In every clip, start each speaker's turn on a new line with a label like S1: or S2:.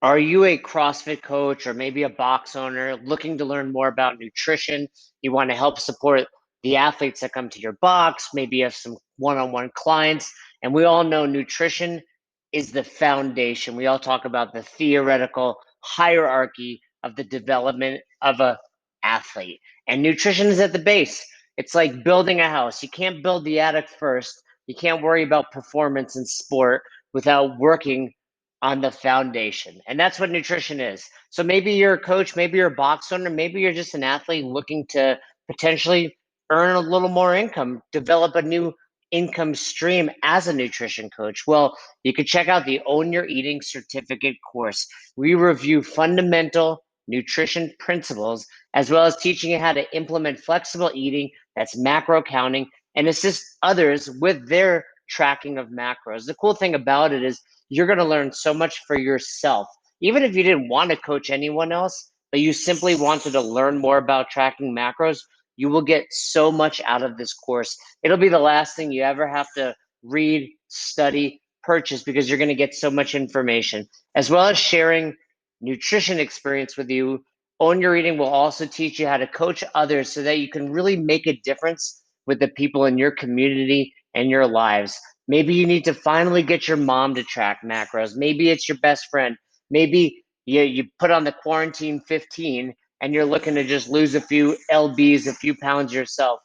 S1: Are you a CrossFit coach or maybe a box owner looking to learn more about nutrition? You want to help support the athletes that come to your box. Maybe you have some one-on-one clients. And we all know nutrition is the foundation. We all talk about the theoretical hierarchy of the development of a athlete. And nutrition is at the base. It's like building a house. You can't build the attic first. You can't worry about performance in sport without working on the foundation. And that's what nutrition is. So maybe you're a coach, maybe you're a box owner, maybe you're just an athlete looking to potentially earn a little more income, develop a new income stream as a nutrition coach. Well, you could check out the Own Your Eating certificate course. We review fundamental nutrition principles as well as teaching you how to implement flexible eating, that's macro counting, and assist others with their tracking of macros. The cool thing about it is you're going to learn so much for yourself. Even if you didn't want to coach anyone else, but you simply wanted to learn more about tracking macros, you will get so much out of this course. It'll be the last thing you ever have to read, study, purchase because you're going to get so much information, as well as sharing nutrition experience with you. Own Your Eating will also teach you how to coach others so that you can really make a difference with the people in your community and your lives. Maybe you need to finally get your mom to track macros. Maybe it's your best friend. Maybe you put on the quarantine 15 and you're looking to just lose a few lbs, a few pounds yourself.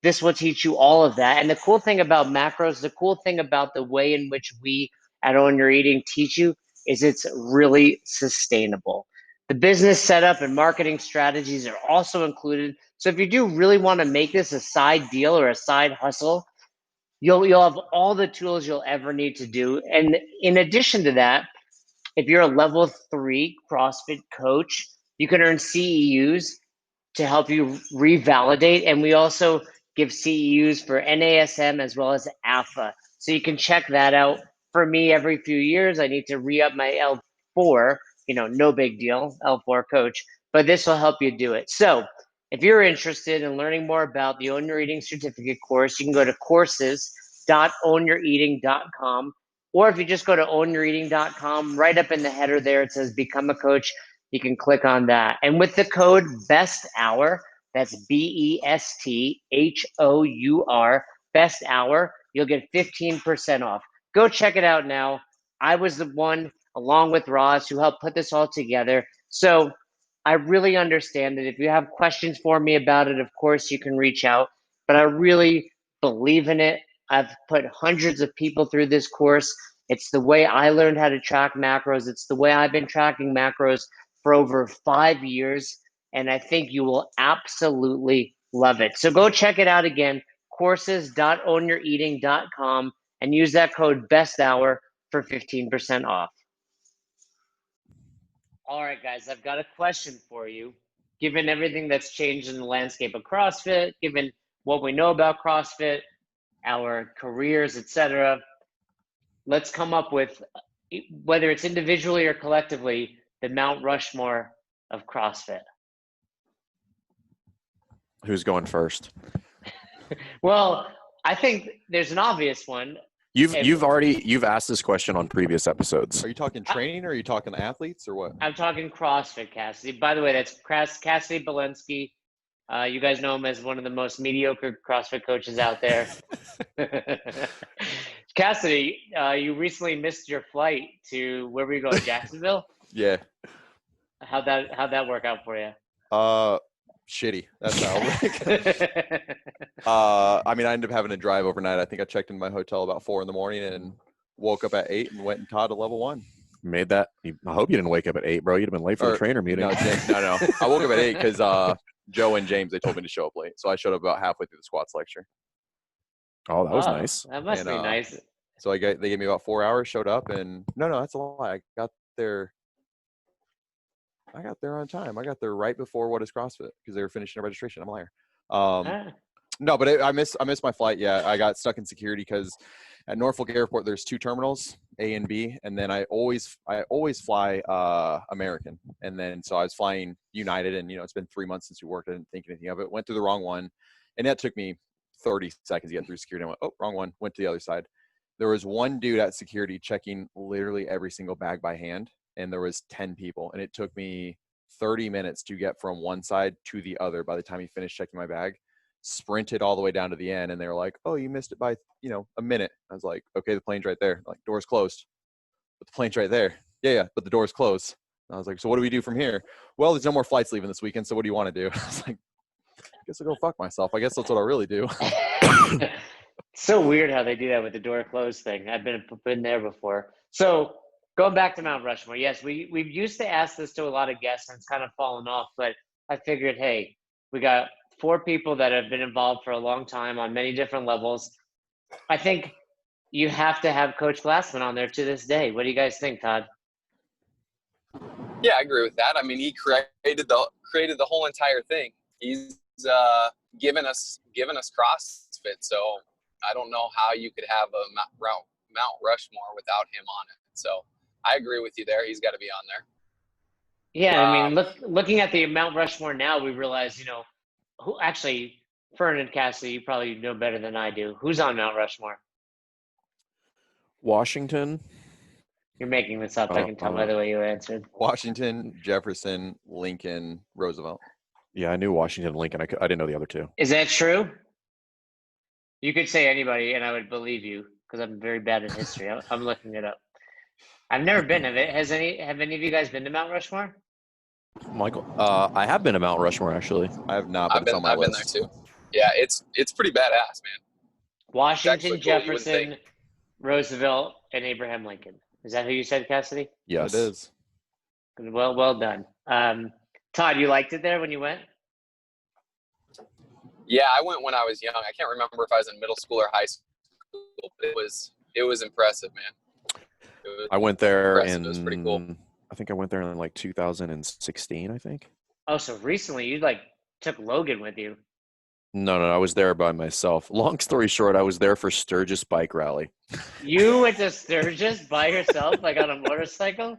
S1: This will teach you all of that. And the cool thing about macros, the cool thing about the way in which we at Own Your Eating teach you is it's really sustainable. The business setup and marketing strategies are also included. So if you do really want to make this a side deal or a side hustle, you'll have all the tools you'll ever need to do. And in addition to that, if you're a level 3 CrossFit coach, you can earn CEUs to help you revalidate. And we also give CEUs for NASM as well as AFA. So you can check that out. For me, every few years, I need to re-up my L4, no big deal, L4 coach, but this will help you do it. So if you're interested in learning more about the Own Your Eating certificate course, you can go to courses.ownyoureating.com. Or if you just go to ownyoureating.com, right up in the header there, it says Become a Coach. You can click on that. And with the code BEST HOUR, that's BESTHOUR, BEST HOUR, you'll get 15% off. Go check it out now. I was the one, along with Roz, who helped put this all together. So I really understand that if you have questions for me about it, of course you can reach out. But I really believe in it. I've put hundreds of people through this course. It's the way I learned how to track macros. It's the way I've been tracking macros for over 5 years. And I think you will absolutely love it. So go check it out again, courses.ownyoureating.com, and use that code BESTHOUR for 15% off. All right, guys, I've got a question for you. Given everything that's changed in the landscape of CrossFit, given what we know about CrossFit, our careers, etc., let's come up with, whether it's individually or collectively, the Mount Rushmore of CrossFit.
S2: Who's going first?
S1: Well, I think there's an obvious one.
S2: You've asked this question on previous episodes.
S3: Are you talking training or are you talking athletes or what?
S1: I'm talking CrossFit, Cassidy. By the way, that's Cassidy Bolensky. You guys know him as one of the most mediocre CrossFit coaches out there. Cassidy, you recently missed your flight to, where were you going, Jacksonville?
S3: Yeah.
S1: How'd that work out for you?
S3: Shitty. That's how. I mean, I ended up having to drive overnight. I think I checked in my hotel about 4 a.m. and woke up at 8 and went and Todd to level 1.
S2: Made that. I hope you didn't wake up at 8, bro. You'd have been late for the trainer meeting.
S3: No. I woke up at 8 because Joe and James, they told me to show up late. So I showed up about halfway through the squats lecture.
S2: Oh, that was nice.
S1: That must be nice.
S3: So they gave me about 4 hours, showed up, and no, that's a lie. I got there on time. I got there right before What is CrossFit because they were finishing their registration. I'm a liar. No, but I missed my flight. Yeah, I got stuck in security because at Norfolk Airport there's 2 terminals, A and B, and then I always fly American, and then so I was flying United, and it's been 3 months since we worked. I didn't think anything of it. Went through the wrong one, and that took me 30 seconds to get through security. I went, oh, wrong one. Went to the other side. There was one dude at security checking literally every single bag by hand. and there was 10 people, and it took me 30 minutes to get from one side to the other. By the time he finished checking my bag, sprinted all the way down to the end, and they were like, "Oh, you missed it by, a minute." I was like, "Okay, the plane's right there." Like, door's closed, but the plane's right there. Yeah, but the door's closed. And I was like, "So what do we do from here?" "Well, there's no more flights leaving this weekend, so what do you want to do?" I was like, "I guess I'll go fuck myself. I guess that's what I really do."
S1: So weird how they do that with the door closed thing. I've been there before. So going back to Mount Rushmore, yes, we used to ask this to a lot of guests, and it's kind of fallen off. But I figured, hey, we got 4 people that have been involved for a long time on many different levels. I think you have to have Coach Glassman on there to this day. What do you guys think, Todd?
S4: Yeah, I agree with that. I mean, he created the whole entire thing. He's given us CrossFit, so I don't know how you could have a Mount Rushmore without him on it. So I agree with you there. He's got to be on there.
S1: Yeah, I mean, looking at the Mount Rushmore now, we realize, who actually, Fern and Cassidy, you probably know better than I do. Who's on Mount Rushmore?
S2: Washington.
S1: You're making this up. I can tell by the way you answered.
S3: Washington, Jefferson, Lincoln, Roosevelt.
S2: Yeah, I knew Washington, Lincoln. I didn't know the other 2.
S1: Is that true? You could say anybody, and I would believe you because I'm very bad at history. I'm looking it up. I've never been. Have any of you guys been to Mount Rushmore?
S2: Michael, I have been to Mount Rushmore actually.
S3: I have not, but it's on my list.
S4: I've been there too. Yeah, it's pretty badass, man.
S1: Washington, Jefferson, Roosevelt, and Abraham Lincoln. Is that who you said, Cassidy?
S2: Yes,
S3: it is.
S1: Well done. Todd, you liked it there when you went?
S4: Yeah, I went when I was young. I can't remember if I was in middle school or high school, but it was impressive, man.
S2: I went there
S4: It was pretty cool.
S2: I think I went there in like 2016, I think.
S1: Oh, so recently you took Logan with you.
S2: No, I was there by myself. Long story short, I was there for Sturgis Bike Rally.
S1: You went to Sturgis by yourself, like on a motorcycle?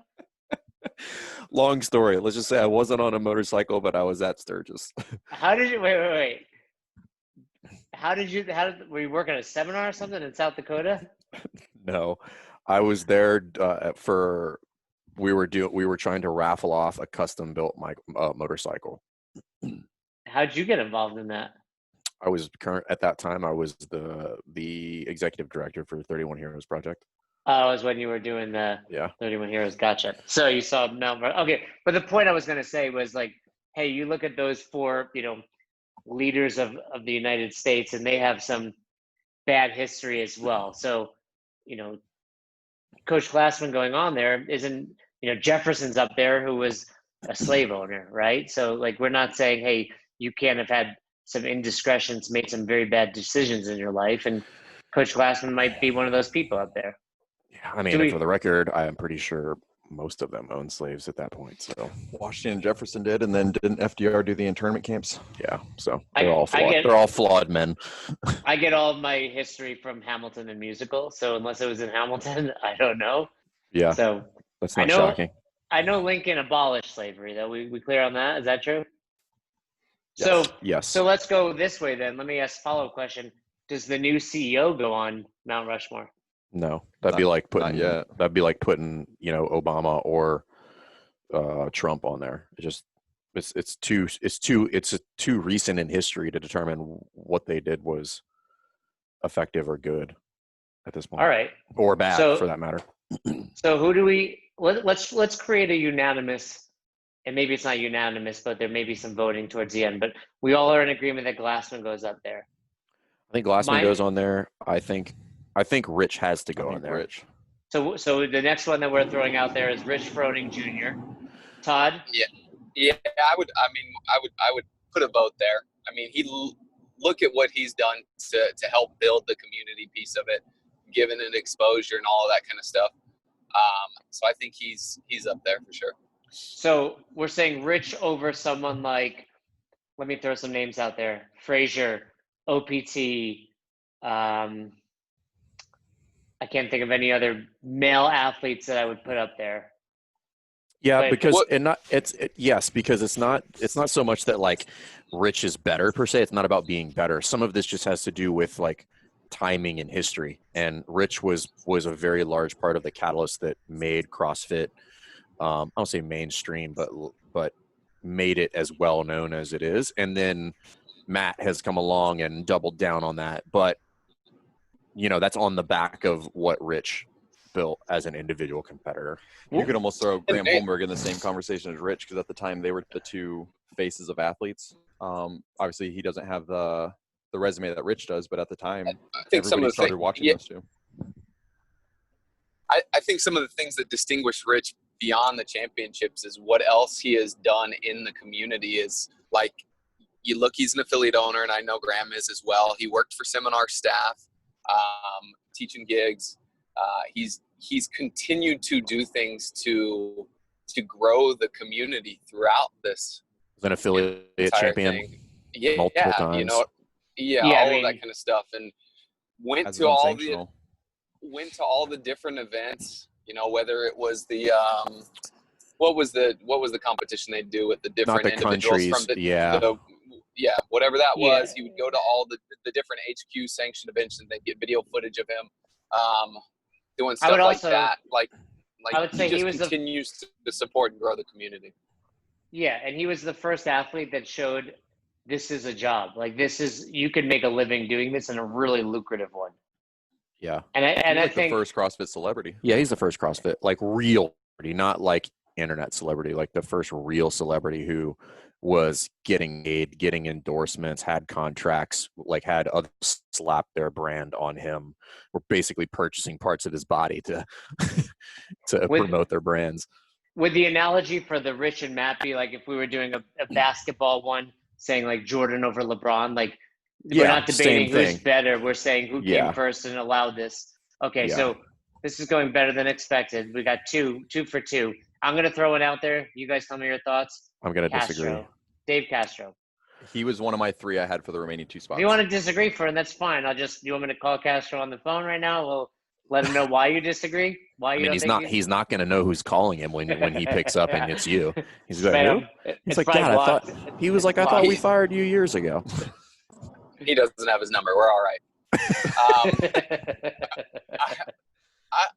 S2: Long story. Let's just say I wasn't on a motorcycle, but I was at Sturgis.
S1: How did you wait? Were you working a seminar or something in South Dakota?
S2: No, I was there we were trying to raffle off a custom built motorcycle.
S1: How'd you get involved in that?
S2: I was at that time. I was the executive director for 31 Heroes Project.
S1: Oh, it was when you were doing the 31 Heroes. Gotcha. So you saw Mount. Okay, but the point I was going to say was hey, you look at those 4, leaders of the United States, and they have some bad history as well. So, Coach Glassman going on there isn't. Jefferson's up there, who was a slave owner, right? So, we're not saying, hey, you can't have had some indiscretions, made some very bad decisions in your life, and Coach Glassman might be one of those people up there.
S2: Yeah, I mean, for the record, I am pretty sure most of them owned slaves at that point. So
S3: Washington and Jefferson did, and then didn't FDR do the internment camps?
S2: Yeah, so they're all flawed. They're all flawed men.
S1: I get all of my history from Hamilton and musical, so unless it was in Hamilton, I don't know.
S2: Yeah,
S1: so
S2: that's not shocking.
S1: I know Lincoln abolished slavery, though. We clear on that? Is that true?
S2: Yes.
S1: So
S2: yes.
S1: So let's go this way then. Let me ask a follow-up question. Does the new CEO go on Mount Rushmore?
S2: No, that'd be like putting Obama or Trump on there. It's too recent in history to determine what they did was effective or good at this point.
S1: All right,
S2: or bad for that matter.
S1: So who do let's create a unanimous, and maybe it's not unanimous, but there may be some voting towards the end. But we all are in agreement that Glassman goes up there.
S2: I think Glassman goes on there. I think Rich has to go on there.
S3: Rich.
S1: So the next one that we're throwing out there is Rich Froning Jr. Todd?
S4: Yeah, I would put a vote there. I mean, look at what he's done to help build the community piece of it, given it exposure and all of that kind of stuff. So I think he's up there for sure.
S1: So we're saying Rich over someone like, let me throw some names out there: Frazier, OPT. I can't think of any other male athletes that I would put up there.
S2: Yeah, because it's not so much that like Rich is better per se. It's not about being better. Some of this just has to do with like timing and history. And Rich was a very large part of the catalyst that made CrossFit I don't say mainstream, but made it as well known as it is. And then Matt has come along and doubled down on that. But, that's on the back of what Rich built as an individual competitor.
S3: You could almost throw Graham Holmberg in the same conversation as Rich, because at the time they were the two faces of athletes. Obviously, he doesn't have the resume that Rich does, but at the time,
S4: I think
S3: everybody started watching those two.
S4: I think some of the things that distinguish Rich beyond the championships is what else he has done in the community. Is like, you look, he's an affiliate owner, and I know Graham is as well. He worked for seminar staff, teaching gigs. He's continued to do things to grow the community throughout this.
S2: He's an affiliate champion
S4: Thing. Yeah,
S2: multiple times.
S4: all of that kind of stuff, and went to all the different events. Whether it was the what was the competition they do with the different individuals from whatever that was. He would go to all the different HQ sanctioned events, and they'd get video footage of him doing stuff like that. Like
S1: I would say he
S4: continues to support and grow the community.
S1: Yeah, and he was the first athlete that showed this is a job. Like, you could make a living doing this, and a really lucrative one.
S2: Yeah.
S1: And I think
S3: the first CrossFit celebrity.
S2: Yeah, he's the first CrossFit, like real celebrity, not like internet celebrity, like the first real celebrity who was getting aid, getting endorsements, had contracts, like had others slap their brand on him, or basically purchasing parts of his body to promote their brands.
S1: With the analogy for the Rich and Mappy, like if we were doing a basketball one, saying like Jordan over LeBron, like we're not debating who's better. We're saying who came first and allowed this. Okay, so this is going better than expected. We got two for two. I'm going to throw it out there. You guys tell me your thoughts.
S2: I'm going to disagree.
S1: Dave Castro.
S3: He was one of my three I had for the remaining two spots.
S1: If you want to disagree, Fern, that's fine. you want me to call Castro on the phone right now? We'll let him know why you disagree.
S2: He's not going to know who's calling him when he picks up and it's you. He's like, who? He's like, Dad, I thought we fired you years ago.
S4: He doesn't have his number. We're all right.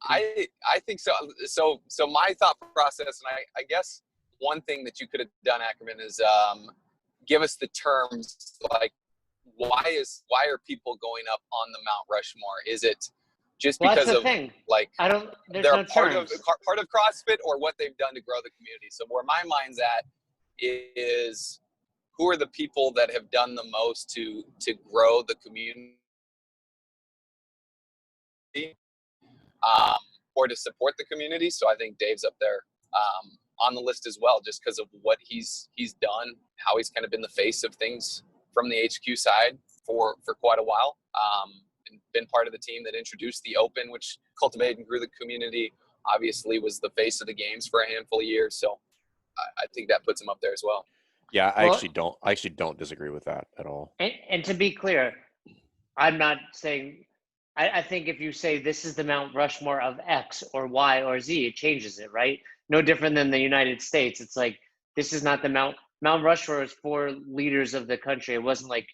S4: I think so. So my thought process, and I guess one thing that you could have done, Ackerman, is give us the terms. Like, why are people going up on the Mount Rushmore? Is it just because of like they're part of CrossFit, or what they've done to grow the community? So where my mind's at is, who are the people that have done the most to grow the community, or to support the community? So I think Dave's up there on the list as well, just because of what he's done, how he's kind of been the face of things from the HQ side for quite a while, and been part of the team that introduced the Open, which cultivated and grew the community. Obviously was the face of the games for a handful of years. So I think that puts him up there as well.
S2: Yeah, I actually don't disagree with that at all.
S1: And to be clear, I'm not saying – I think if you say this is the Mount Rushmore of X or Y or Z, it changes it, right? No different than the United States. It's like, this is not the Mount Rushmore is for leaders of the country. It wasn't like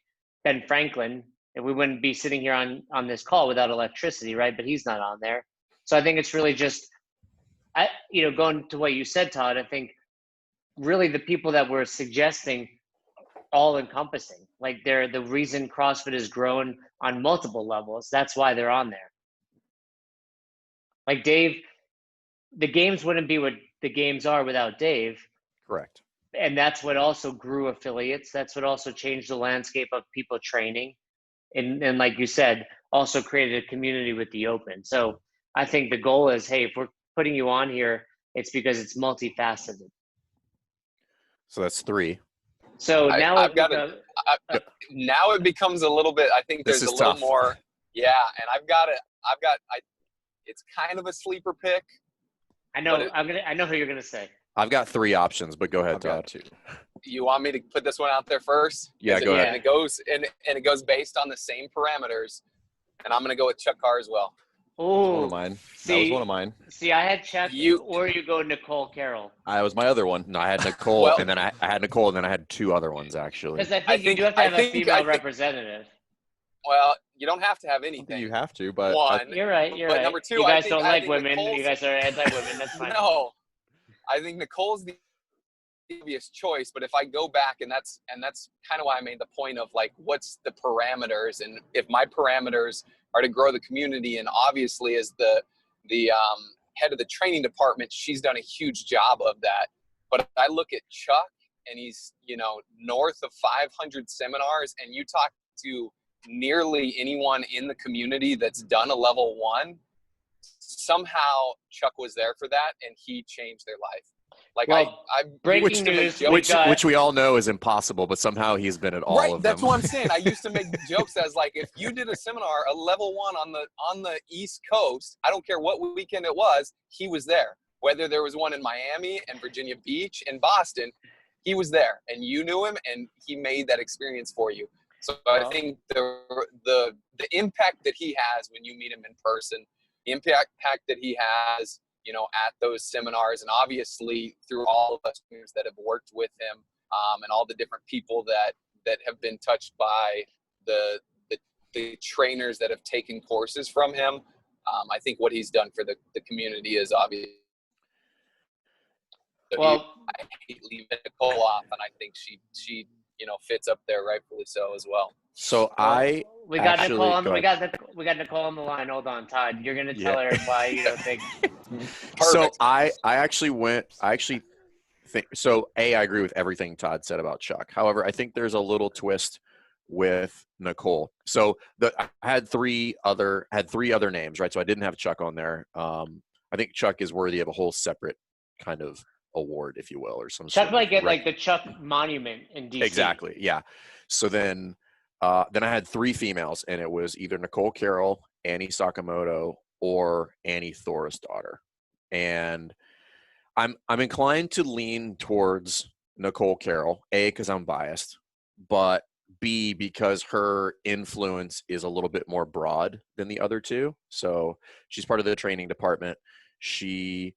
S1: Ben Franklin, and we wouldn't be sitting here on this call without electricity, right? But he's not on there. So I think it's really just – going to what you said, Todd, I think – really the people that we're suggesting all encompassing, like they're the reason CrossFit has grown on multiple levels. That's why they're on there. Like Dave, the games wouldn't be what the games are without Dave.
S2: Correct.
S1: And that's what also grew affiliates. That's what also changed the landscape of people training. And like you said, also created a community with the Open. So I think the goal is, hey, if we're putting you on here, it's because it's multifaceted.
S2: So that's three.
S1: So now
S4: now it becomes a little bit. I think there's a little more. Yeah, and it's kind of a sleeper pick.
S1: I know. I know who you're gonna say.
S2: I've got three options, but go ahead, Todd.
S4: You want me to put this one out there first?
S2: Yeah, go ahead.
S4: And it goes based on the same parameters, and I'm gonna go with Chuck Carr as well.
S1: Oh,
S3: one of mine. That was one of mine.
S1: See, I had Chuck, or you go Nicole Carroll.
S3: I was my other one.
S2: No, I had Nicole, and then I had Nicole, and then I had two other ones actually.
S1: Because I think you do have to have a female representative.
S4: Well, you don't have to have anything.
S3: You have to, but
S1: you're right. You're right.
S4: Number two,
S1: you guys don't like women. You guys are anti-women. That's fine.
S4: No, I think Nicole's the obvious choice, but if I go back, and that's kind of why I made the point of like, what's the parameters, and if my parameters are to grow the community, and obviously as the head of the training department, she's done a huge job of that. But I look at Chuck, and he's, you know, north of 500 seminars, and you talk to nearly anyone in the community that's done a level 1, somehow Chuck was there for that, and he changed their life. Like,
S1: well,
S4: I
S1: breaking news,
S2: which we all know is impossible, but somehow he's been at all
S4: right,
S2: of them.
S4: that's what I'm saying. I used to make jokes as like, if you did a seminar, a level 1 on the East Coast, I don't care what weekend it was, he was there. Whether there was one in Miami and Virginia Beach and Boston, he was there, and you knew him, and he made that experience for you. So I think the impact that he has when you meet him in person, the impact that he has, you know, at those seminars, and obviously through all of us that have worked with him, and all the different people that have been touched by the trainers that have taken courses from him. I think what he's done for the community is obvious.
S1: Well,
S4: I hate leaving Nicole off, and I think she you know, fits up there rightfully so as well.
S2: So
S1: we got Nicole on the line. Hold on, Todd. You're gonna tell her why you don't think.
S2: So I actually think so. I agree with everything Todd said about Chuck. However, I think there's a little twist with Nicole. So I had three other names, right? So I didn't have Chuck on there. I think Chuck is worthy of a whole separate kind of award, if you will, or some
S1: Chuck
S2: sort
S1: might
S2: of
S1: get like the Chuck Monument in DC.
S2: Exactly, yeah. So then I had 3 females, and it was either Nicole Carroll, Annie Sakamoto, or Annie Thor's daughter. And I'm inclined to lean towards Nicole Carroll, A, because I'm biased, but B, because her influence is a little bit more broad than the other 2. So she's part of the training department. She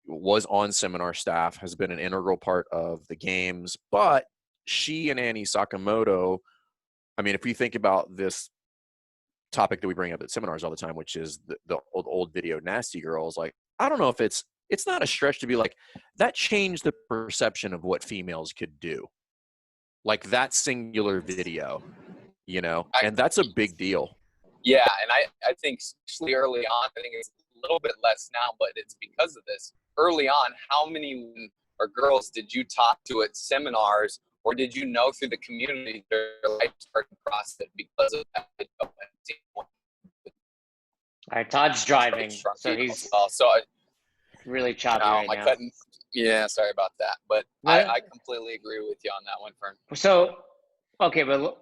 S2: was on seminar staff, has been an integral part of the games, but she and Annie Sakamoto, I mean, if you think about this topic that we bring up at seminars all the time, which is the old video Nasty Girls, like, I don't know if it's not a stretch to be like, that changed the perception of what females could do. Like that singular video, you know, and that's a big deal.
S4: Yeah, and I think especially early on, I think it's a little bit less now, but it's because of this. Early on, how many women or girls did you talk to at seminars, or did you know through the community their life started CrossFit because of that?
S1: All right, Todd's driving, so he's really choppy right now.
S4: Yeah, sorry about that, but I completely agree with you on that one, Fern.
S1: So, okay, but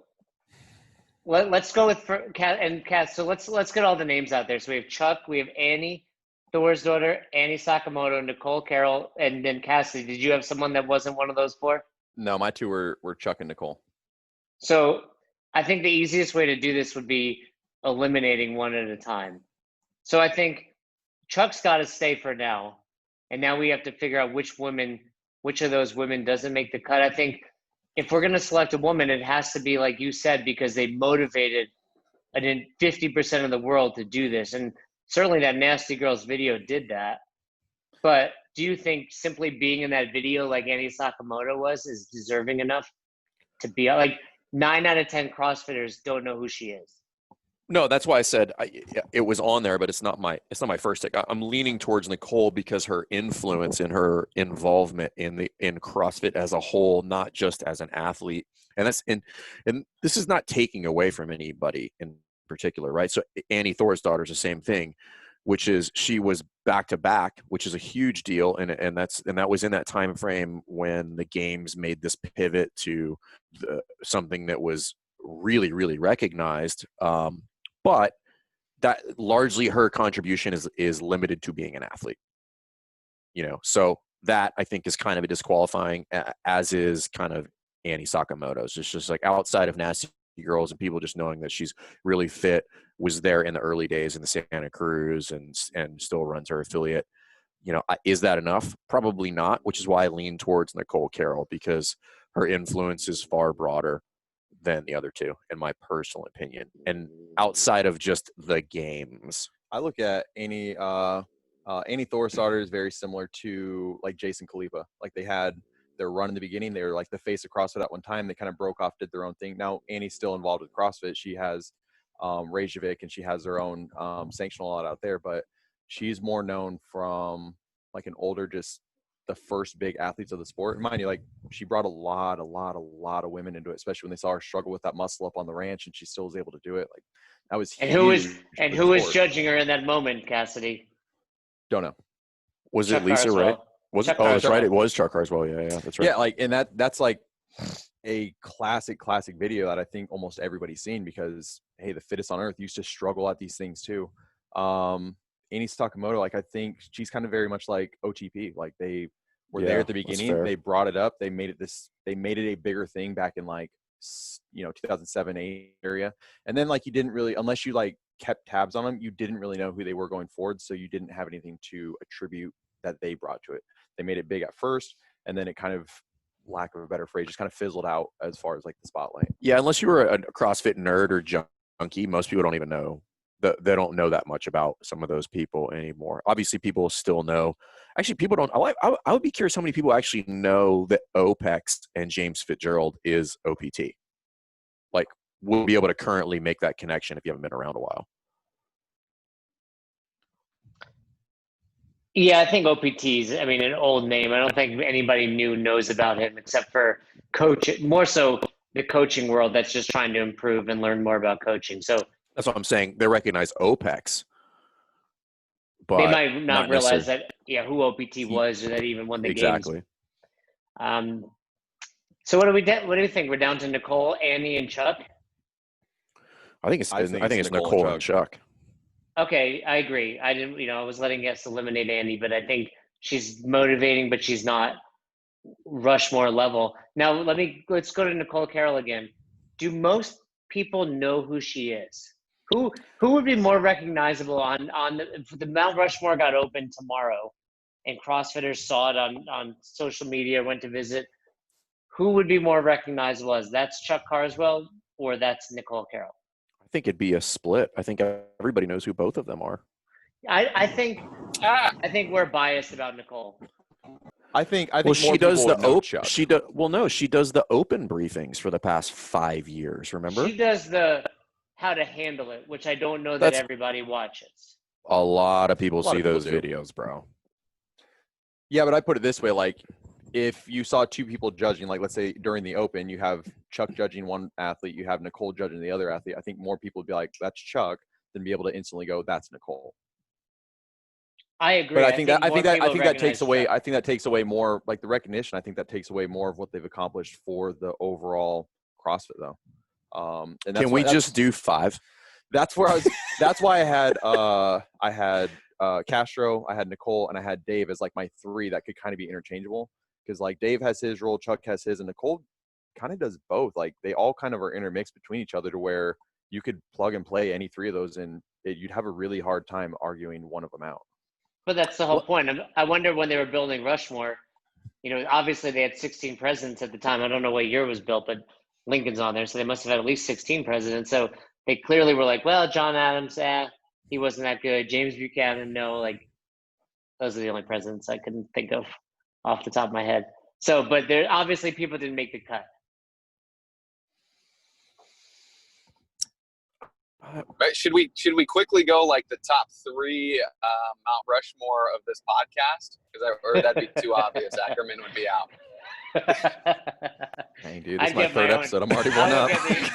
S1: let's go with Cass. So let's get all the names out there. So we have Chuck, we have Annie, Thor's daughter, Annie Sakamoto, Nicole Carroll, and then Cassidy. Did you have someone that wasn't one of those 4?
S3: No, my 2 were Chuck and Nicole.
S1: So I think the easiest way to do this would be eliminating one at a time. So I think Chuck's got to stay for now. And now we have to figure out which of those women doesn't make the cut. I think if we're going to select a woman, it has to be like you said, because they motivated 50% of the world to do this. And certainly that Nasty Girls video did that. But do you think simply being in that video like Annie Sakamoto is deserving enough to be like 9 out of 10 CrossFitters don't know who she is?
S2: No, that's why I said it was on there, but it's not my first take. I'm leaning towards Nicole because her influence and her involvement in CrossFit as a whole, not just as an athlete. And this is not taking away from anybody in particular, right? So Annie Thor's daughter is the same thing, which is she was back to back, which is a huge deal, and that was in that time frame when the games made this pivot to something that was really, really recognized. But that largely her contribution is limited to being an athlete, you know. So that I think is kind of a disqualifying, as is kind of Annie Sakamoto's. It's just like outside of Nasty Girls and people just knowing that she's really fit, was there in the early days in the Santa Cruz and still runs her affiliate. You know, is that enough? Probably not, which is why I lean towards Nicole Carroll, because her influence is far broader than the other 2, in my personal opinion, and outside of just the games.
S3: I look at Annie Annie Thorsdottir is very similar to like Jason Khalipa. Like they had their run in the beginning. They were like the face of CrossFit at one time. They kind of broke off, did their own thing. Now Annie's still involved with CrossFit. She has Reykjavik and she has her own sanctional lot out there, but she's more known from like an older, just the first big athletes of the sport. And mind you, like she brought a lot of women into it, especially when they saw her struggle with that muscle up on the ranch, and she still was able to do it. Like that was
S1: And
S3: huge.
S1: who was judging her in that moment, Cassidy?
S3: Don't know.
S2: Was
S1: Chuck
S2: it Lisa
S1: Carswell.
S2: Ray? Was
S1: Chuck
S2: it? Oh, that's
S1: Carswell.
S2: right. It was Chuck Carswell. Yeah, that's right.
S3: Yeah, like, and that's like a classic video that I think almost everybody's seen, because hey, the fittest on earth used to struggle at these things too. Annie Sakamoto, like I think she's kind of very much like OTP. Like they were there at the beginning. They brought it up. They made it a bigger thing back in like 2007, 8 area. And then like you didn't really, unless you like kept tabs on them, you didn't really know who they were going forward. So you didn't have anything to attribute that they brought to it. They made it big at first, and then it kind of, lack of a better phrase, just kind of fizzled out as far as like the spotlight.
S2: Yeah, unless you were a CrossFit nerd or junkie, most people don't even know. They don't know that much about some of those people anymore. Obviously, people still know. Actually, people don't. I would be curious how many people actually know that OPEX and James Fitzgerald is OPT. Like, we'll be able to currently make that connection if you haven't been around a while.
S1: Yeah, I think OPT's, I mean, an old name. I don't think anybody new knows about him except for more so the coaching world that's just trying to improve and learn more about coaching. So
S2: that's what I'm saying. They recognize OPEX, but
S1: they might not realize that, who OPT was, or that even won the
S2: exactly.
S1: games. So what do we think? We're down to Nicole, Annie, and Chuck?
S2: I think it's Nicole and Chuck.
S1: Okay, I agree. I was letting us eliminate Annie, but I think she's motivating, but she's not Rushmore level. Now let's go to Nicole Carroll again. Do most people know who she is? Who would be more recognizable if the Mount Rushmore got open tomorrow and CrossFitters saw it on social media, went to visit? Who would be more recognizable as that's Chuck Carswell or that's Nicole Carroll?
S2: I think it'd be a split. I think everybody knows who both of them are.
S1: I think we're biased about Nicole.
S3: I think
S2: she does the open briefings for the past 5 years. Remember,
S1: she does the how to handle it, which I don't know that everybody watches.
S2: A lot of people see those videos, bro.
S3: Yeah, but I put it this way: like, if you saw two people judging, like let's say during the open, you have Chuck judging one athlete, you have Nicole judging the other athlete. I think more people would be like, "That's Chuck," than be able to instantly go, "That's Nicole."
S1: I agree.
S3: But I think that takes away more, like the recognition. I think that takes away more of what they've accomplished for the overall CrossFit, though. And that's
S2: Can we just do 5?
S3: That's where I was. That's why I had Castro, I had Nicole, and I had Dave as like my 3 that could kind of be interchangeable, because like Dave has his role, Chuck has his, and Nicole kind of does both. Like they all kind of are intermixed between each other to where you could plug and play any 3 of those, and you'd have a really hard time arguing one of them out.
S1: But that's the whole point. I wonder when they were building Rushmore, obviously they had 16 presidents at the time. I don't know what year it was built, but Lincoln's on there, so they must have had at least 16 presidents. So they clearly were like, well, John Adams, he wasn't that good. James Buchanan, no. Like, those are the only presidents I couldn't think of off the top of my head. So, but there obviously people didn't make the cut.
S4: Right. Should we quickly go like the top 3 Mount Rushmore of this podcast? Or that'd be too obvious. Ackerman would be out.
S3: Hey, dude, this is my 3rd episode. I'm already one up.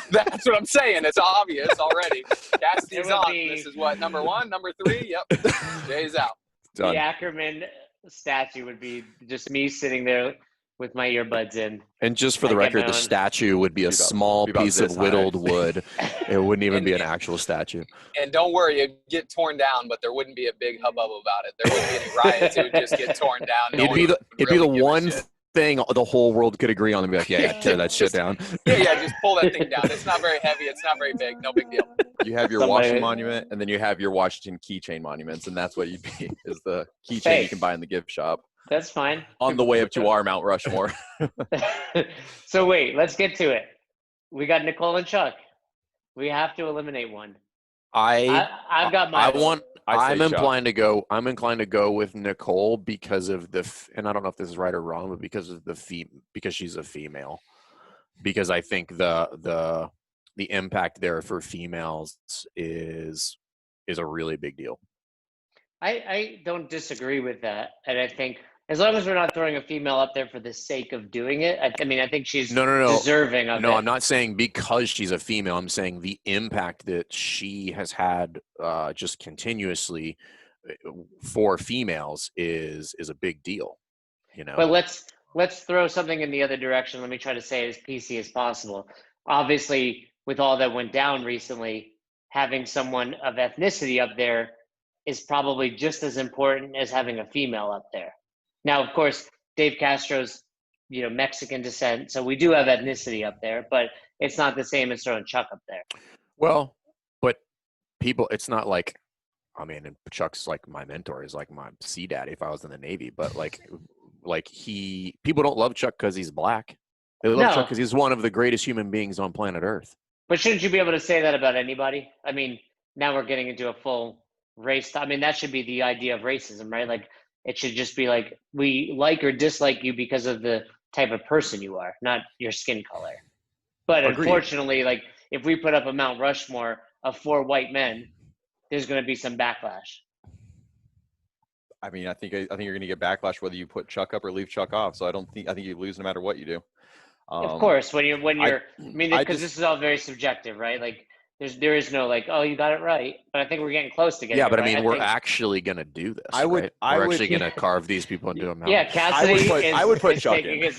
S4: That's what I'm saying. It's obvious already. Cassidy's on. This is what, number 1, number 3? Yep. Jay's out.
S1: Done. The Ackerman statue would be just me sitting there with my earbuds in.
S2: And just for the record, the statue would be a small piece of whittled wood. It wouldn't even be an actual statue.
S4: And don't worry, it'd get torn down, but there wouldn't be a big hubbub about it. There wouldn't be any riots. It would just get torn down.
S2: It'd be the one thing the whole world could agree on and be like, yeah, tear that shit down.
S4: Yeah, just pull that thing down. It's not very heavy. It's not very big. No big deal.
S3: You have your Washington monument, and then you have your Washington keychain monuments, and that's what you'd be, is the keychain you can buy in the gift shop.
S1: That's fine.
S3: On the way up to our Mount Rushmore.
S1: So wait, let's get to it. We got Nicole and Chuck. We have to eliminate one. I've got my vote.
S2: I'm inclined to go with Nicole because of and I don't know if this is right or wrong, but because of because she's a female. Because I think the impact there for females is a really big deal.
S1: I don't disagree with that, and I think as long as we're not throwing a female up there for the sake of doing it, I mean, I think she's deserving of it.
S2: No, I'm not saying because she's a female. I'm saying the impact that she has had just continuously for females is a big deal. You know.
S1: But let's throw something in the other direction. Let me try to say it as PC as possible. Obviously, with all that went down recently, having someone of ethnicity up there is probably just as important as having a female up there. Now, of course, Dave Castro's, Mexican descent, so we do have ethnicity up there, but it's not the same as throwing Chuck up there.
S2: Well, but it's not like, I mean, and Chuck's like my mentor, is like my sea daddy if I was in the Navy, but people don't love Chuck because he's black. They love Chuck because he's one of the greatest human beings on planet Earth.
S1: But shouldn't you be able to say that about anybody? I mean, now we're getting into a full race. I mean, that should be the idea of racism, right? Like, it should just be like, we like or dislike you because of the type of person you are, not your skin color. But Unfortunately, like, if we put up a Mount Rushmore of 4 white men, there's going to be some backlash.
S3: I mean, I think you're going to get backlash whether you put Chuck up or leave Chuck off. So I think you lose no matter what you do.
S1: Of course, because this is all very subjective, right? Like, there is no like, oh, you got it right. But I think we're getting close to getting it right.
S2: Yeah, but I mean, we're actually going to do this. We're actually going to carve these people into a mountain.
S1: Yeah, Cassidy
S3: I would put Chuck in.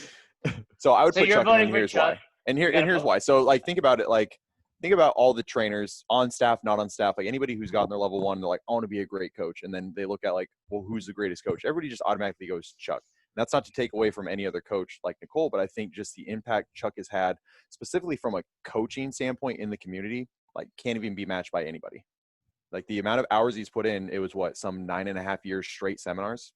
S3: So I would put Chuck in, and here's why. And here's why. So, like, think about it. Like, think about all the trainers on staff, not on staff. Like, anybody who's gotten their level 1, they're like, I want to be a great coach. And then they look at, like, well, who's the greatest coach? Everybody just automatically goes Chuck. That's not to take away from any other coach like Nicole, but I think just the impact Chuck has had, specifically from a coaching standpoint in the community, like, can't even be matched by anybody. Like, the amount of hours he's put in, it was some 9.5 years straight seminars.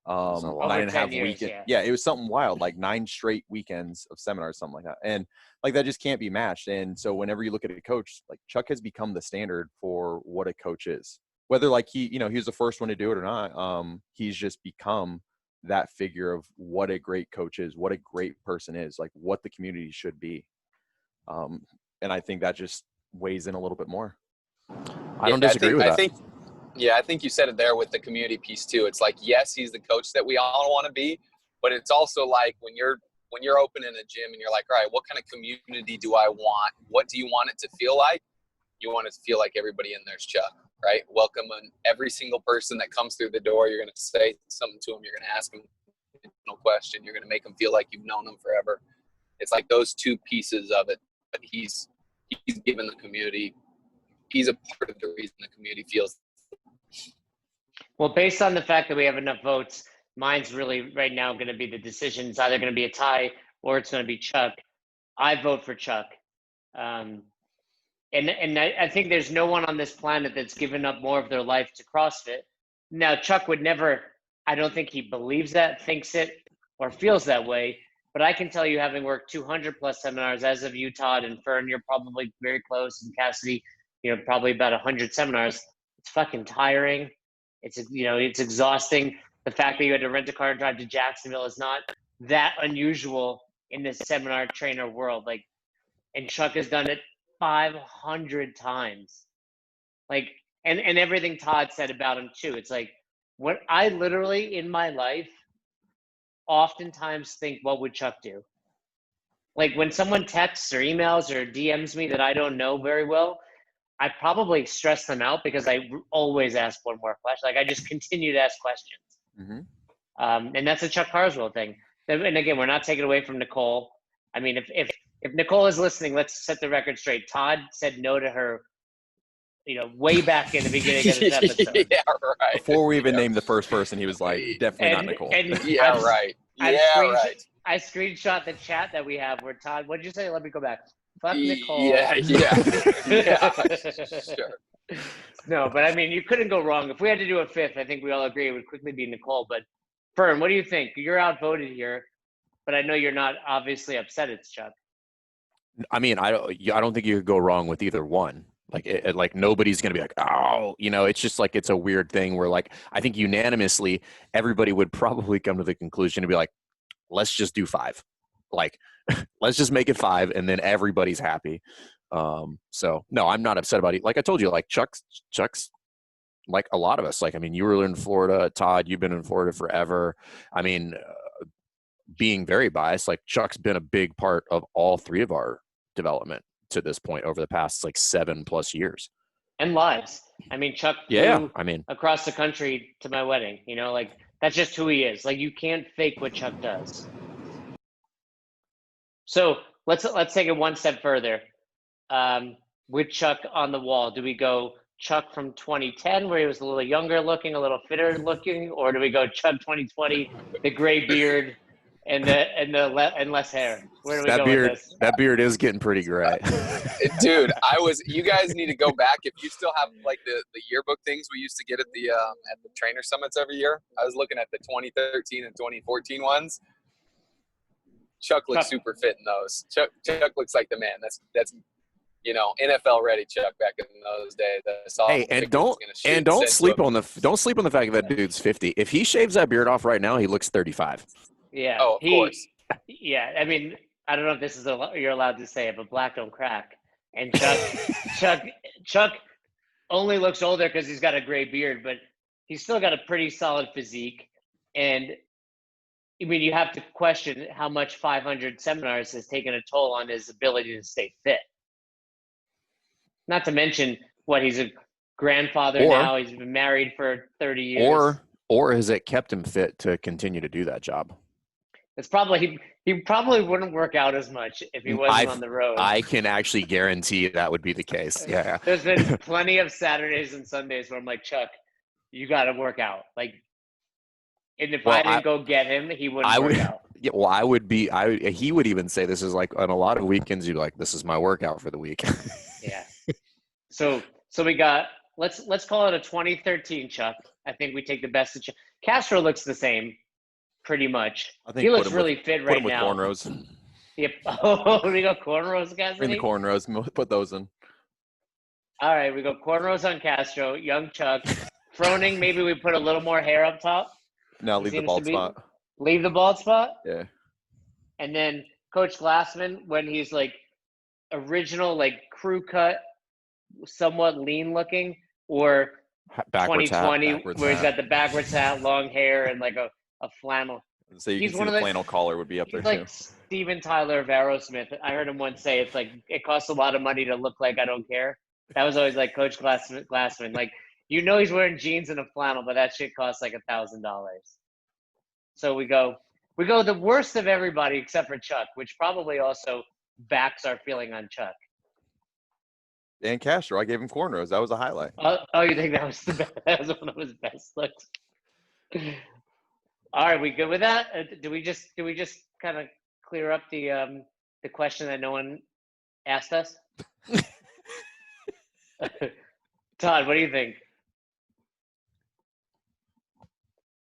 S3: 9.5 weekends. Yeah, it was something wild, like 9 straight weekends of seminars, something like that. And like, that just can't be matched. And so whenever you look at a coach, like, Chuck has become the standard for what a coach is. Whether like he was the first one to do it or not, he's just become that figure of what a great coach is, what a great person is, like what the community should be. And I think that just weighs in a little bit more.
S2: I don't disagree with that.
S4: I think you said it there with the community piece too. It's like, yes, he's the coach that we all want to be, but it's also like when you're opening a gym and you're like, all right, what kind of community do I want? What do you want it to feel like? You want it to feel like everybody in there's Chuck, right? Welcome every single person that comes through the door. You're going to say something to them. You're going to ask them no question. You're going to make them feel like you've known them forever. It's like those two pieces of it that he's given the community. He's a part of the reason the community feels.
S1: Well, based on the fact that we have enough votes, mine's really right now going to be the decision. It's either going to be a tie or it's going to be Chuck. I vote for Chuck. And I think there's no one on this planet that's given up more of their life to CrossFit. Now, Chuck would never, I don't think he believes that, thinks it, or feels that way. But I can tell you, having worked 200 plus seminars, as of you, Todd, and Fern, you're probably very close, and Cassidy, probably about 100 seminars. It's fucking tiring. It's exhausting. The fact that you had to rent a car and drive to Jacksonville is not that unusual in this seminar trainer world. Like, and Chuck has done it 500 times. Like, and everything Todd said about him too. It's like, what I literally in my life oftentimes think, what would Chuck do? Like, when someone texts or emails or DMs me that I don't know very well, I probably stress them out because I always ask one more question. Like, I just continue to ask questions. Mm-hmm. And that's a Chuck Carswell thing. And again, we're not taking away from Nicole. I mean, if Nicole is listening, let's set the record straight. Todd said no to her, way back in the beginning of this episode.
S4: Yeah, right.
S3: Before we even named the first person, he was like, definitely not Nicole.
S1: I screenshot the chat that we have where Todd, what'd you say? Let me go back. Fuck Nicole.
S4: Yeah. Sure.
S1: No, but I mean, you couldn't go wrong. If we had to do a fifth, I think we all agree it would quickly be Nicole. But Fern, what do you think? You're outvoted here, but I know you're not obviously upset it's Chuck.
S2: I mean, I don't think you could go wrong with either one. Like nobody's going to be like, oh, it's just like, it's a weird thing where like, I think unanimously, everybody would probably come to the conclusion to be like, let's just do 5. Like, let's just make it 5 and then everybody's happy. So no, I'm not upset about it. Like I told you, like Chuck's like a lot of us, like, I mean, you were in Florida, Todd, you've been in Florida forever. I mean, being very biased, like Chuck's been a big part of all 3 of our development to this point over the past like 7+ years.
S1: And lives. I mean, Chuck flew across the country to my wedding, like that's just who he is. Like you can't fake what Chuck does. So let's take it one step further. With Chuck on the wall, do we go Chuck from 2010 where he was a little younger looking, a little fitter looking, or do we go Chuck 2020, the gray beard and less hair? Where do we go with this?
S2: That beard is getting pretty gray.
S4: Dude, you guys need to go back. If you still have like the yearbook things we used to get at the trainer summits every year, I was looking at the 2013 and 2014 ones. Chuck looks super fit in those. Chuck looks like the man. That's NFL ready Chuck back in those days.
S2: Hey, and don't sleep on the fact that dude's 50. If he shaves that beard off right now, he looks 35.
S1: Yeah.
S4: Oh, of course.
S1: Yeah, I mean, I don't know if this is you're allowed to say it, but black don't crack. And Chuck only looks older because he's got a gray beard, but he's still got a pretty solid physique. And I mean, you have to question how much 500 seminars has taken a toll on his ability to stay fit. Not to mention what he's a grandfather now. He's been married for 30 years.
S2: Or has it kept him fit to continue to do that job?
S1: It's probably he probably wouldn't work out as much if he wasn't on the road.
S2: I can actually guarantee that would be the case. Yeah.
S1: There's been plenty of Saturdays and Sundays where I'm like, Chuck, you got to work out. Like, and if I didn't go get him, he wouldn't work out.
S2: Yeah, well, he would even say this is like on a lot of weekends, you'd be like, this is my workout for the week.
S1: Yeah. So we got, let's call it a 2013 Chuck. I think we take the best of Chuck. Castro looks the same, pretty much.
S3: I think
S1: he looks really fit right now.
S3: Put him with cornrows.
S1: Yep. Oh, we go cornrows, Cassidy?
S3: Bring the cornrows. Put those in.
S1: All right, we go cornrows on Castro. Young Chuck. Froning, maybe we put a little more hair up top.
S3: No, leave the bald spot.
S1: Leave the bald spot?
S3: Yeah.
S1: And then Coach Glassman, when he's like original, like crew cut, somewhat lean looking, or
S2: backwards
S1: 2020
S2: hat,
S1: where he's got the backwards hat, long hair, and like a flannel.
S3: So you can see the flannel collar would be up there
S1: like
S3: too.
S1: Steven Tyler of Aerosmith. I heard him once say it's like it costs a lot of money to look like I don't care. That was always like Coach Glassman. Like, he's wearing jeans and a flannel, but that shit costs like $1,000. So we go the worst of everybody except for Chuck, which probably also backs our feeling on Chuck.
S3: And Castro, I gave him cornrows. That was a highlight.
S1: Oh, you think that was the best? That was one of his best looks. All right, we good with that? Do we just kind of clear up the question that no one asked us? Todd, what do you think?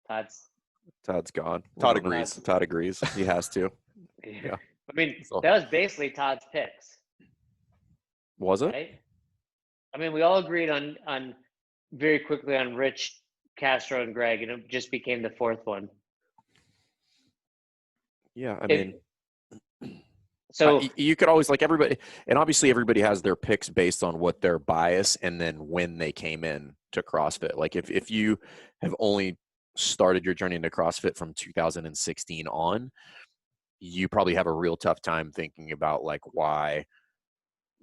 S2: Todd's gone.
S3: Todd agrees.
S2: Todd agrees. He has to.
S1: Yeah. I mean, that was basically Todd's picks.
S2: Was it?
S1: Right? I mean, we all agreed on very quickly on Rich, Castro, and Greg, and it just became the fourth one.
S2: Yeah, I mean,
S1: so
S2: you could always, like, everybody, and obviously everybody has their picks based on what their bias and then when they came in to CrossFit. Like, if you have only started your journey into CrossFit from 2016 on, you probably have a real tough time thinking about like why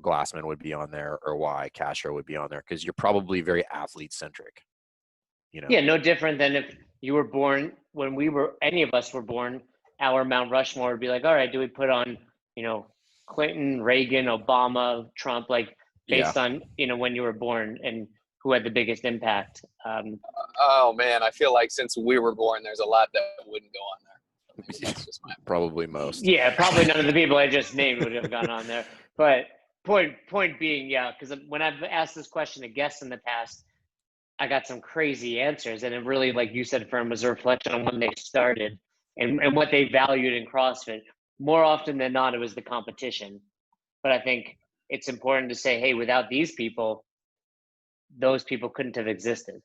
S2: Glassman would be on there or why Castro would be on there, because you're probably very athlete centric.
S1: Yeah, no different than if you were born when any of us were born. Our Mount Rushmore would be like, all right, do we put on Clinton, Reagan, Obama, Trump, like based on when you were born and who had the biggest impact?
S4: Oh man, I feel like since we were born, there's a lot that wouldn't go on there. That's just my
S2: probably most.
S1: Yeah, probably none of the people I just named would have gone on there. But point being, yeah, because when I've asked this question to guests in the past, I got some crazy answers, and it really, like you said, Fern, was a reflection on when they started and what they valued in CrossFit. More often than not, it was the competition. But I think it's important to say, hey, without these people, those people couldn't have existed.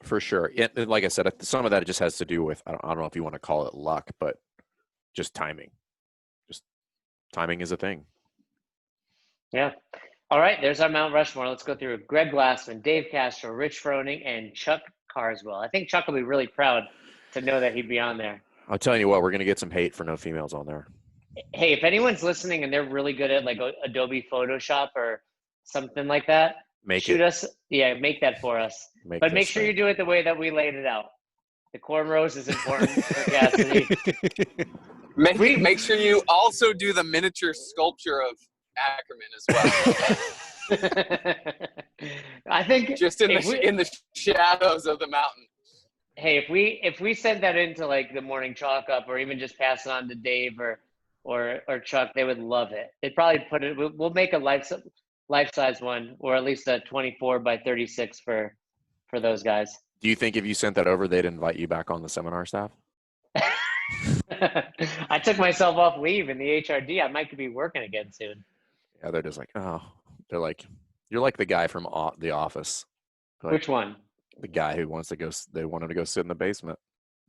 S2: For sure. And like I said, some of that just has to do with, I don't know if you want to call it luck, but just timing. Just timing is a thing.
S1: Yeah. All right, there's our Mount Rushmore. Let's go through Greg Glassman, Dave Castro, Rich Froning, and Chuck Carswell. I think Chuck will be really proud to know that he'd be on there.
S2: I'll tell you what, we're going to get some hate for no females on there.
S1: Hey, if anyone's listening and they're really good at like Adobe Photoshop or something like that, shoot us. Yeah, make that for us. But make sure you do it the way that we laid it out. The cornrows is important for Cassidy.
S4: Make sure you also do the miniature sculpture of Ackerman as well.
S1: I think
S4: just in the shadows of the mountain.
S1: Hey, if we send that into like the morning chalk up, or even just pass it on to Dave or Chuck, they would love it. They'd probably put it. We'll make a life size one, or at least a 24 by 36 for those guys.
S2: Do you think if you sent that over, they'd invite you back on the seminar staff?
S1: I took myself off leave in the HRD. I might be working again soon.
S2: Yeah, they're just like, oh, they're like, you're like the guy from The Office. Like,
S1: which one?
S2: The guy who wants to go. They wanted to go sit in the basement.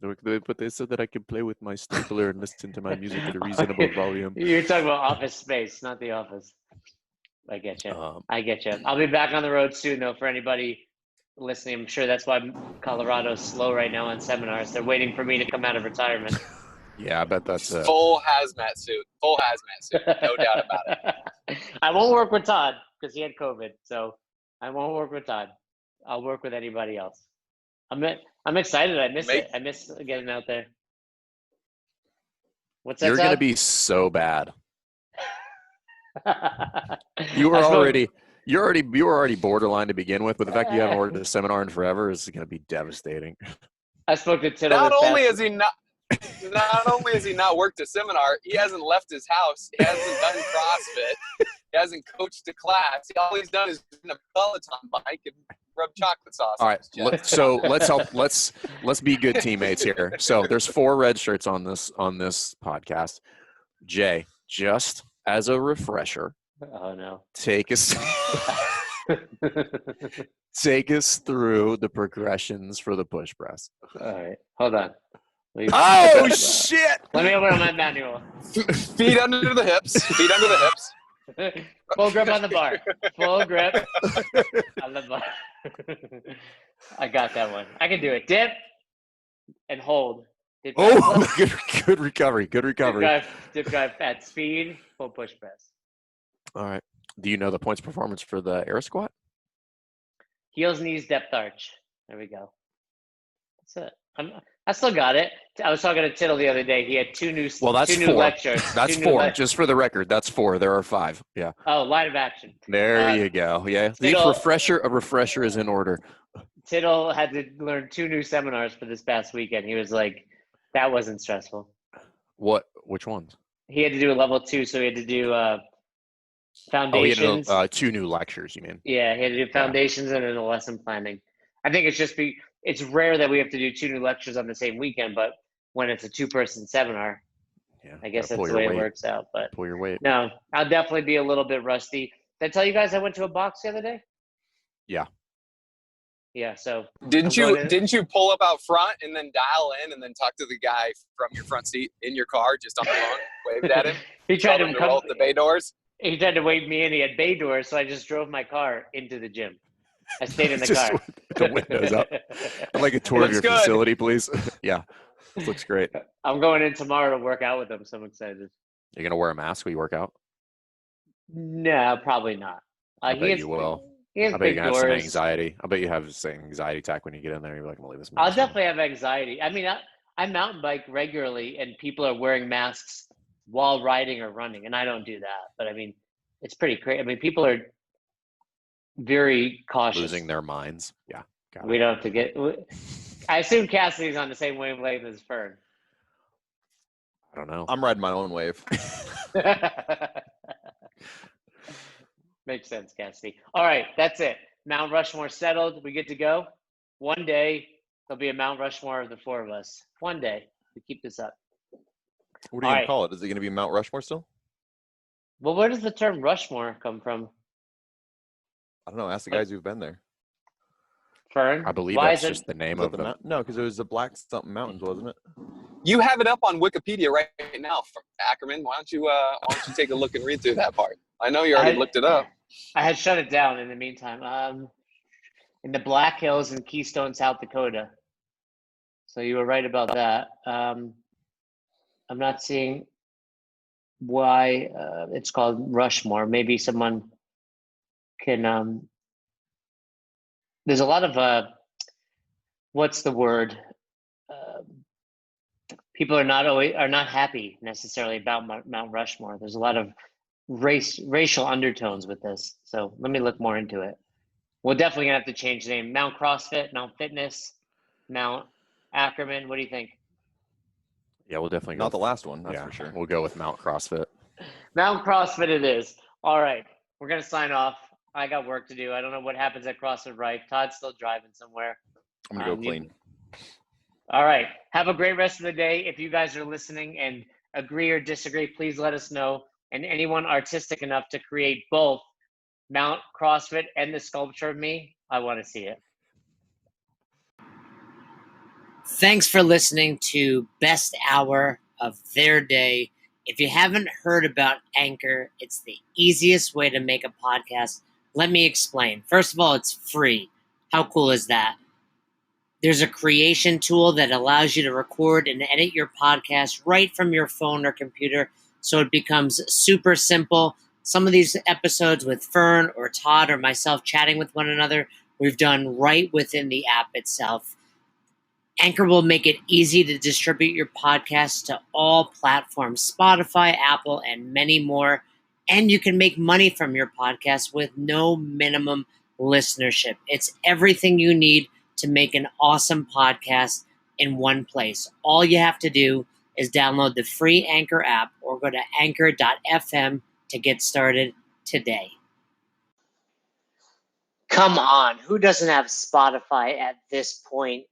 S2: But they said that I could play with my stapler and listen to my music at a reasonable volume.
S1: You're talking about Office Space, not The Office. I get you. I get you. I'll be back on the road soon, though, for anybody listening. I'm sure that's why Colorado's slow right now on seminars. They're waiting for me to come out of retirement.
S2: Yeah, I bet that's it.
S4: Full hazmat suit. No doubt about it.
S1: I won't work with Todd because he had COVID, so I won't work with Todd. I'll work with anybody else. I'm excited. I miss it. I miss getting out there. What's that?
S2: You're going to be so bad. You were already borderline to begin with, but the fact you haven't worked at a seminar in forever is going to be devastating.
S1: I spoke to Tittle.
S4: Not only has he not worked a seminar, he hasn't left his house. He hasn't done CrossFit. He hasn't coached a class. All he's done is been a Peloton bike and rub chocolate sauce.
S2: All right, so let's be good teammates here. So there's 4 red shirts on this podcast. Jay, just as a refresher.
S1: Oh no.
S2: Take us through the progressions for the push press.
S1: All right, hold on.
S2: Oh shit!
S1: Let me open up my manual.
S4: Feet under the hips. Feet under the hips.
S1: Full grip on the bar. Full grip on the bar. I got that one. I can do it. Dip and hold. Dip
S2: good recovery. Good recovery.
S1: Dip drive at speed. Full push press.
S2: All right. Do you know the points performance for the air squat?
S1: Heels, knees, depth arch. There we go. That's it. I still got it. I was talking to Tittle the other day. He had two new lectures.
S2: That's 4. Just for the record, that's 4. There are 5. Yeah.
S1: Oh, line of action.
S2: There you go. Yeah. A refresher is in order.
S1: Tittle had to learn 2 new seminars for this past weekend. He was like, that wasn't stressful.
S2: What? Which ones?
S1: He had to do a level 2, so he had to do foundations.
S2: He had to do, 2 new lectures, you mean?
S1: Yeah, he had to do foundations and then a lesson planning. I think it's rare that we have to do 2 new lectures on the same weekend, but when it's a 2-person seminar, I guess that's the way it works out. But
S2: pull your weight.
S1: No, I'll definitely be a little bit rusty. Did I tell you guys I went to a box the other day?
S2: Yeah.
S1: Yeah. So
S4: didn't you pull up out front and then dial in and then talk to the guy from your front seat in your car just on the phone, waved at him?
S1: He tried to
S4: roll up the bay doors.
S1: He tried to wave me in. He had bay doors, so I just drove my car into the gym. I stayed in the car.
S2: With the windows up. I'd like a tour of your facility, please. Yeah, this looks great.
S1: I'm going in tomorrow to work out with him, so I'm excited.
S2: You're going to wear a mask when you work out?
S1: No, probably not.
S2: I bet you will.
S1: He has
S2: I bet
S1: big
S2: you're going to
S1: doors.
S2: have some anxiety. I bet you have this anxiety attack when you get in there. You're like, I'm going to leave this mask
S1: I'll definitely have anxiety. I mean, I mountain bike regularly, and people are wearing masks while riding or running, and I don't do that. But, I mean, it's pretty crazy. I mean, people are very cautious.
S2: Losing their minds. Yeah.
S1: We don't have to get – I assume Cassidy's on the same wavelength as Fern.
S2: I don't know.
S3: I'm riding my own wave.
S1: Makes sense, Cassidy. All right, that's it. Mount Rushmore settled. We get to go. One day, there'll be a Mount Rushmore of the 4 of us. One day. We keep this up.
S3: What are you going to call it? Is it going to be Mount Rushmore still?
S1: Well, where does the term Rushmore come from?
S3: I don't know. Ask the guys who've been there.
S1: Fern?
S2: I believe
S1: Why
S2: that's
S1: is
S2: just the name
S3: Was
S2: of
S3: that the
S2: the.
S3: mountain? No, because it was the Black something mountains, wasn't it?
S4: You have it up on Wikipedia right now, from Ackerman. Why don't you take a look and read through that part? I know you already looked it up.
S1: I had shut it down in the meantime. In the Black Hills in Keystone, South Dakota. So you were right about that. I'm not seeing why it's called Rushmore. Maybe someone can. There's a lot of what's the word? People are not happy necessarily about Mount Rushmore. There's a lot of racial undertones with this. So let me look more into it. We're definitely gonna have to change the name. Mount CrossFit, Mount Fitness, Mount Ackerman. What do you think?
S2: Yeah, we'll definitely go.
S3: Not the last one, that's for sure.
S2: We'll go with Mount CrossFit.
S1: Mount CrossFit it is. All right, we're gonna sign off. I got work to do. I don't know what happens at CrossFit Rife. Todd's still driving somewhere.
S3: I'm gonna go clean.
S1: All right. Have a great rest of the day. If you guys are listening and agree or disagree, please let us know. And anyone artistic enough to create both Mount CrossFit and the sculpture of me, I want to see it. Thanks for listening to Best Hour of Their Day. If you haven't heard about Anchor, it's the easiest way to make a podcast. Let me explain. First of all, it's free. How cool is that? There's a creation tool that allows you to record and edit your podcast right from your phone or computer, so it becomes super simple. Some of these episodes with Fern or Todd or myself chatting with one another, we've done right within the app itself. Anchor will make it easy to distribute your podcast to all platforms, Spotify, Apple, and many more. And you can make money from your podcast with no minimum listenership. It's everything you need to make an awesome podcast in one place. All you have to do is download the free Anchor app or go to anchor.fm to get started today. Come on, who doesn't have Spotify at this point?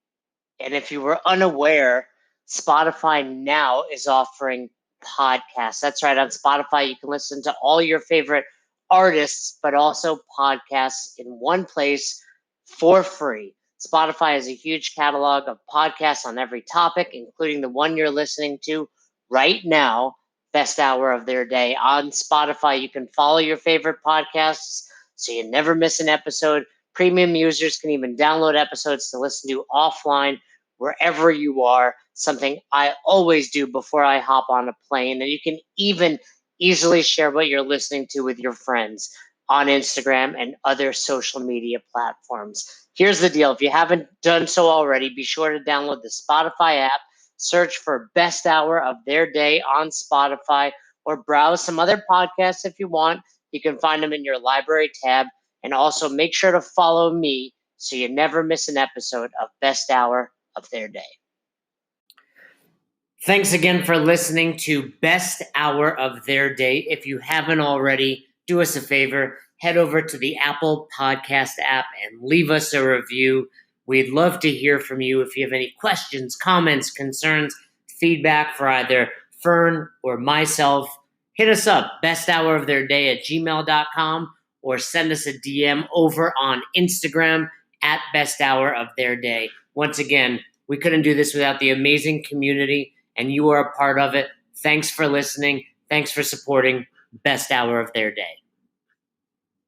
S1: And if you were unaware, Spotify now is offering podcasts. That's right. On Spotify, you can listen to all your favorite artists, but also podcasts in one place for free. Spotify has a huge catalog of podcasts on every topic, including the one you're listening to right now, Best Hour of Their Day. On Spotify, you can follow your favorite podcasts so you never miss an episode. Premium users can even download episodes to listen to offline wherever you are, something I always do before I hop on a plane. And you can even easily share what you're listening to with your friends on Instagram and other social media platforms. Here's the deal. If you haven't done so already, be sure to download the Spotify app, search for Best Hour of Their Day on Spotify, or browse some other podcasts if you want. You can find them in your library tab. And also make sure to follow me so you never miss an episode of Best Hour of Their Day. Thanks again for listening to Best Hour of Their Day. If you haven't already, do us a favor, head over to the Apple Podcast app and leave us a review. We'd love to hear from you. If you have any questions, comments, concerns, feedback for either Fern or myself, hit us up, besthouroftheirday@gmail.com, or send us a DM over on Instagram at Best Hour of Their Day. Once again, we couldn't do this without the amazing community, and you are a part of it. Thanks for listening. Thanks for supporting Best Hour of Their Day.